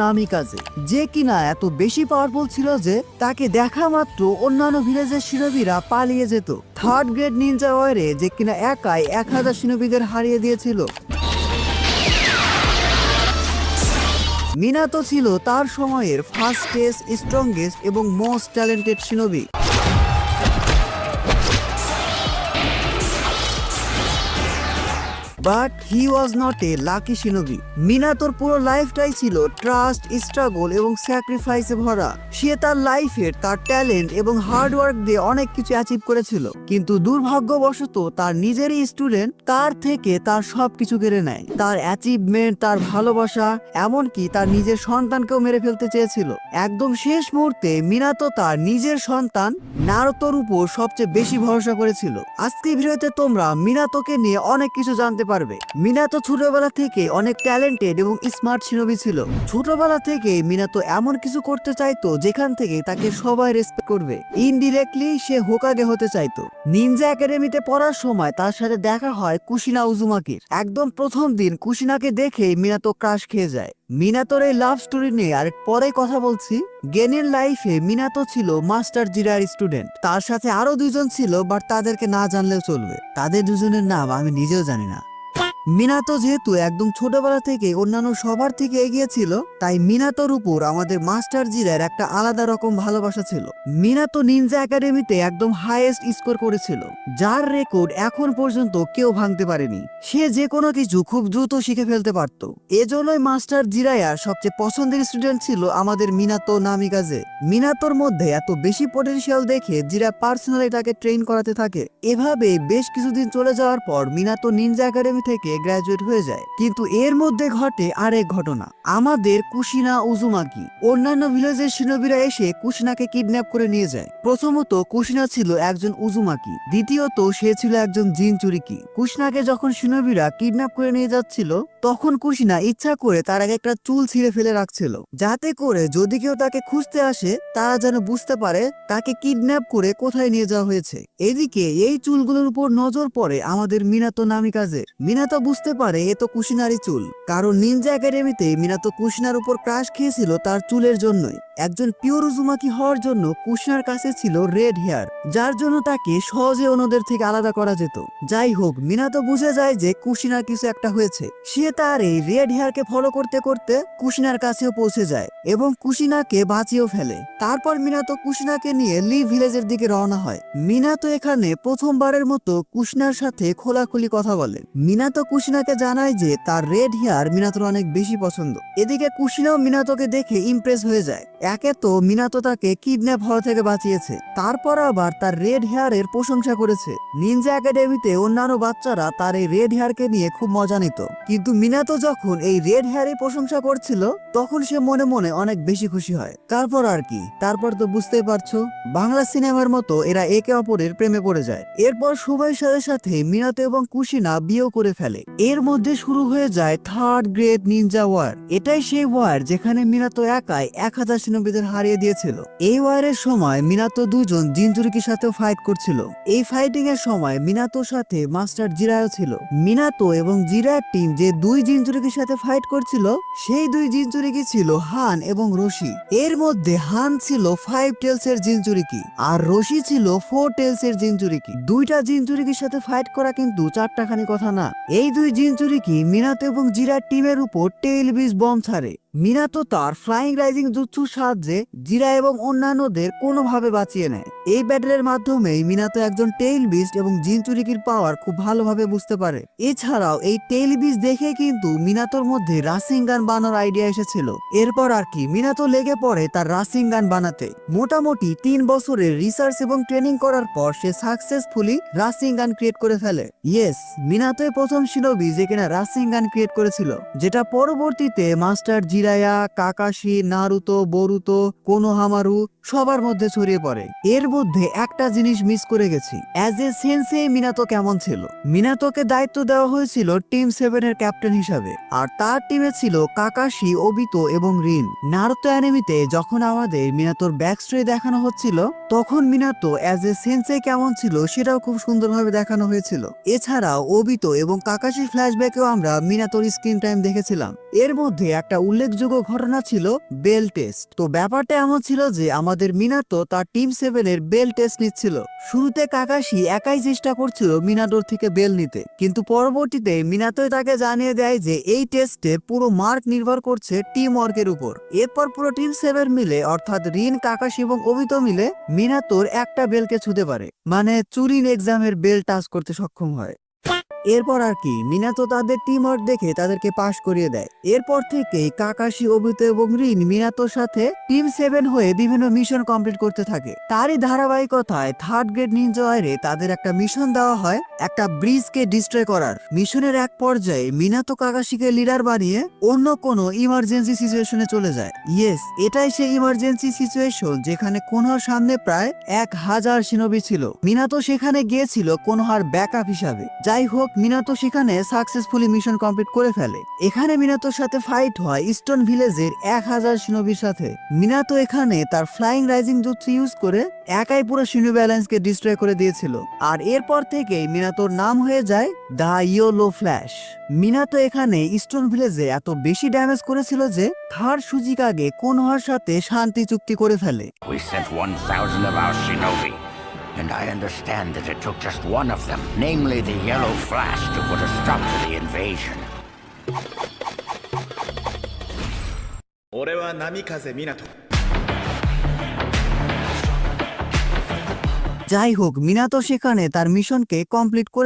নামিকাজে, যে কিনা এত বেশি পাওয়ারফুল ছিল যে তাকে দেখা মাত্র অন্যান্য ভিলেজের শিনোবিরা পালিয়ে যেত। থার্ড গ্রেড নিনজা ওয়ারে যে কিনা একাই 1000 শিনোবিদের হারিয়ে দিয়েছিল। মিনাতো ছিল তার সময়ের ফাস্টেস্ট, স্ট্রংগেস্ট এবং most talented shinobi. But he was not a lucky shinobi. মিনাতোর পুরো লাইফটাই ছিল ট্রাস্ট, স্ট্রাগল এবং স্যাক্রিফাইসে ভরা। সে তার লাইফের তার ট্যালেন্ট এবং হার্ড ওয়ার্ক দিয়ে অনেক কিছু অ্যাচিভ করেছিল, কিন্তু দুর্ভাগ্যবশত তার নিজেরই স্টুডেন্ট তার থেকে তার সবকিছু কেড়ে নেয়। তার অ্যাচিভমেন্ট, তার ভালোবাসা, এমনকি তার নিজের সন্তানকেও মেরে ফেলতে চেয়েছিল। একদম শেষ মুহূর্তে মিনাতো তার নিজের সন্তান নারুতোর উপর সবচেয়ে বেশি ভরসা করেছিল। আজকের ভিডিওতে তোমরা মিনাতোকে নিয়ে অনেক কিছু জানতে পারবে। মিনাতো ছোটবেলা থেকে অনেক ট্যালেন্টেড এবং স্মার্ট শিনোবি ছিল। ছোটবেলা থেকে মিনাতো এমন কিছু করতে চাইতো যেখান থেকে তাকে সবাই রেসপেক্ট করবে। ইনডিরেক্টলি সে হোকাগে হতে চাইতো। নিনজা একাডেমিতে পড়ার সময় তার সাথে দেখা হয় কুশিনা উজুমাকির। একদম প্রথম দিন কুশিনাকে দেখেই মিনাতো ক্রাশ খেয়ে যায়। মিনাতোর এই লাভ স্টোরি নিয়ে আর পরে কথা বলছি। গেনের লাইফে মিনাতো ছিল মাস্টার জিরার স্টুডেন্ট। তার সাথে আরো দুজন ছিল, বাট তাদেরকে না জানলেও চলবে। তাদের দুজনের নাম আমি নিজেও জানি না। মিনাতো যেহেতু একদম ছোটবেলা থেকে অন্যান্য সবার থেকে এগিয়ে ছিল, তাই মিনাতোর উপর আমাদের মাস্টার জিরার একটা আলাদা রকম ভালোবাসা ছিল। মিনাতো নিনজা একাডেমিতে একদম হাইয়েস্ট স্কোর করেছিল, যার রেকর্ড এখন পর্যন্ত কেউ ভাঙতে পারেনি। সে যে কোনো কিছু খুব দ্রুত শিখে ফেলতে পারত। এজন্যই মাস্টার জিরায়ার সবচেয়ে পছন্দের স্টুডেন্ট ছিল আমাদের মিনাতো নামিকাজে। মিনাতোর মধ্যে এত বেশি পটেনশিয়াল দেখে জিরা পার্সোনালি তাকে ট্রেন করাতে থাকে। এভাবে বেশ কিছুদিন চলে যাওয়ার পর মিনাতো নিনজা একাডেমি থেকে গ্রাজুয়েট হয়ে যায়। কিন্তু এর মধ্যে ঘটে আরেক ঘটনা। আমাদের কুশিনা উজুমাকি, অন্যান্য ভিলেজের শিনোবিরা এসে কুশিনাকে কিডন্যাপ করে নিয়ে যায়। প্রথমত কুশিনা ছিল একজন উজুমাকি, দ্বিতীয়ত সে ছিল একজন জিনচুরিকি। কুশিনাকে যখন শিনোবিরা কিডন্যাপ করে নিয়ে যাচ্ছিল, তখন কুশিনা ইচ্ছা করে তার আগে একটা চুল ছিঁড়ে ফেলে রাখছিল, যাতে করে যদি কেউ তাকে খুঁজতে আসে তারা যেন বুঝতে পারে তাকে কিডন্যাপ করে কোথায় নিয়ে যাওয়া হয়েছে। এদিকে এই চুলগুলোর উপর নজর পড়ে আমাদের মিনাতো নামিকাজের। মিনাতো বুঝতে পারে এ তো কুশিনারই চুল, কারণ নিনজা একাডেমিতে মিনাতো কুশিনার উপর ক্রাশ খেয়েছিল তার চুলের জন্যই। একজন পিওর উজুমাকি হওয়ার জন্য কুশিনার কাছে ছিল রেড হেয়ার, যার জন্য তাকে সহজে অন্যদের থেকে আলাদা করা যেত। যাই হোক, মিনাতো বুঝে যায় যে কুশিনার কিছু একটা হয়েছে। সে তার এই রেড হেয়ারকে ফলো করতে করতে কুশিনার কাছেও পৌঁছে যায় এবং কুশিনাকে বাঁচিয়েও ফেলে। তারপর মিনাতো কুশিনাকে নিয়ে লি ভিলেজের দিকে রওনা হয়। মিনাতো এখানে প্রথমবারের মতো কুশিনার সাথে খোলাখুলি কথা বলে। মিনাতো কুশিনাকে জানায় যে তার রেড হেয়ার মিনাতোর অনেক বেশি পছন্দ। এদিকে কুশিনাও মিনাতোকে দেখে ইমপ্রেস হয়ে যায়। একে তো মিনাতো তাকে কিডন্যাপ হওয়া থেকে বাঁচিয়েছে, তারপর আবার তার রেড হেয়ারের প্রশংসা করেছে। নিনজা একাডেমিতে অন্যান্য বাচ্চারা তার এই রেড হেয়ারকে নিয়ে খুব মজা নিত, কিন্তু মিনাতো যখন এই রেড হেয়ারের প্রশংসা করছিল তখন সে মনে মনে অনেক বেশি খুশি হয়। তারপর আর কি, তারপর তো বুঝতেই পারছো, বাংলা সিনেমার মতো এরা একে অপরের প্রেমে পড়ে যায়। এরপর সময়ের সাথে সাথে মিনাতো এবং কুশিনা বিয়েও করে ফেলে। এর মধ্যে শুরু হয়ে যায় থার্ড গ্রেড নিনজা ওয়ার। এটাই সেই ওয়ার যেখানে মিনাতো একাই 1000 শিনোবিদের হারিয়ে দিয়েছিল। এই ওয়ারের সময় মিনাতো দুজন জিনচুরিকির সাথেও ফাইট করছিল। এই ফাইটিং এর সময় মিনাতোর সাথে মাস্টার জিরাও ছিল। মিনাতো এবং জিরার টিম যে দুই জিনচুরিকির সাথে ফাইট করছিল, সেই দুই জিনচুরিকি ছিল হান এবং রশি। এর মধ্যে হান ছিল 5 টেলস এর জিনচুরিকি আর রশি ছিল 4 টেলস এর জিনচুরিকি। দুইটা জিনচুরিকির সাথে ফাইট করা কিন্তু চারটাখানি কথা না। এই দুই জিনচুরিকি মিনাতো এবং জিরার টিমের উপর টেইল বিচ বম্ব ছাড়ে। মিনাতো তার ফ্লাইং রাইজিং জুৎসুর সাহায্যে জিরা এবং অন্যান্যদের কোনোভাবে বাঁচিয়ে নেয়। এই ব্যাটেলের মাধ্যমেই মিনাতো একজন টেইল বিস্ট এবং জিনচুরিকির পাওয়ার খুব ভালোভাবে বুঝতে পারে। এছাড়াও এই টেইল বিস্ট দেখে কিন্তু মিনাতোর মধ্যে রাসিং গান বানানোর আইডিয়া এসেছিল। এরপর আর কি, মিনাতো লেগে পড়ে তার রাসিং গান বানাতে। মোটামুটি 3 বছরের রিসার্চ এবং ট্রেনিং করার পর সে সাকসেসফুলি রাসিং গান ক্রিয়েট করে ফেলে। ইয়েস, মিনাতোই প্রথম শিনোবি যে কিনা রাসিং গান ক্রিয়েট করেছিল, যেটা পরবর্তীতে মাস্টার জিরায়া, কাকাশি, নারুতো, বরুতো, কোনোহামারু সবার মধ্যে ছড়িয়ে পড়ে। এর মধ্যে একটা জিনিস মিস করে গেছি, অ্যাজ এ সেন্সেই মিনাতো কেমন ছিল। মিনাতোকে দায়িত্ব দেওয়া হয়েছিল টিম 7 এর ক্যাপ্টেন হিসাবে, আর তার টিমে ছিল কাকাশি, ওবিতো এবং রিন। নারুতো অ্যানিমেতে যখন আমাদের মিনাতোর ব্যাক স্টোরি দেখানো হচ্ছিল, তখন মিনাতো অ্যাজ এ সেন্সেই কেমন ছিল সেটাও খুব সুন্দরভাবে দেখানো হয়েছিল। এছাড়াও ওবিতো এবং কাকাশির ফ্ল্যাশব্যাকেও আমরা মিনাতোর স্ক্রিন টাইম দেখেছিলাম। এর মধ্যে একটা উল্লেখযোগ্য ঘটনা ছিল বেল টেস্ট। তো ব্যাপারটা এমন ছিল যে আমাদের মিনাতো তার টিম 7 এর বেল টেস্ট নিচ্ছিল। শুরুতে কাকাশি একাই চেষ্টা করছিল মিনাতোর থেকে বেল নিতে, কিন্তু পরবর্তীতে মিনাতোই তাকে জানিয়ে দেয় যে এই টেস্টে পুরো মার্ক নির্ভর করছে টিম ওয়ার্কের উপর। এরপর পুরো টিম 7 মিলে, অর্থাৎ রিন, কাকাশি এবং ওবিতো মিলে মিনাতোর একটা বেলকে ছুঁতে পারে, মানে চুরিন এক্সামের বেল টাচ করতে সক্ষম হয়। এরপর আর কি, মিনাতো তাদের টিম ওয়ার্ক দেখে তাদেরকে পাশ করিয়ে দেয়। এরপর থেকেই কাকাশি, ওবিতো এবং রিন মিনাতোর সাথে টিম 7 হয়ে বিভিন্ন মিশন কমপ্লিট করতে থাকে। তারই ধারাবাহিকতায় থার্ড গ্রেড নিনজা ওয়ারে তাদের একটা মিশন দেওয়া হয় একটা ব্রিজকে ডিস্ট্রয় করার। মিশনের এক পর্যায়ে মিনাতো কাকাশিকে লিডার বানিয়ে অন্য কোনো ইমার্জেন্সি সিচুয়েশনে চলে যায়। ইয়েস, এটাই সেই ইমার্জেন্সি সিচুয়েশন যেখানে কোনহার সামনে প্রায় 1000 শিনোবি ছিল। মিনাতো সেখানে গিয়েছিল কোনহার ব্যাকআপ হিসাবে। যাই হোক, মিনাতো সেখানে সাকসেসফুলি মিশন কমপ্লিট করে ফেলে। এখানে মিনাতোর সাথে ফাইট হয় স্টোন ভিলেজের 1000 শিনোবির সাথে। মিনাতো এখানে তার ফ্লাইং রাইজিং জুৎসু ইউজ করে একাই পুরো শিনোবি ব্যালেন্সকে ডিস্ট্রয় করে দিয়েছিল। আর এরপর থেকেই মিনাতোর নাম হয়ে যায় দ্য ইয়েলো ফ্ল্যাশ। মিনাতো এখানে স্টোন ভিলেজে এত বেশি ড্যামেজ করেছিল যে থার্ড সুজিকাগে কোনহার সাথে শান্তি চুক্তি করে ফেলে। We sent 1,000 of our shinobi, and I understand that it took just one of them, namely the Yellow Flash, to put a stop to the invasion. 俺は波風湊。 যাই হোক, মিনাতো সেখানে তার মিশনকে কমপ্লিট করে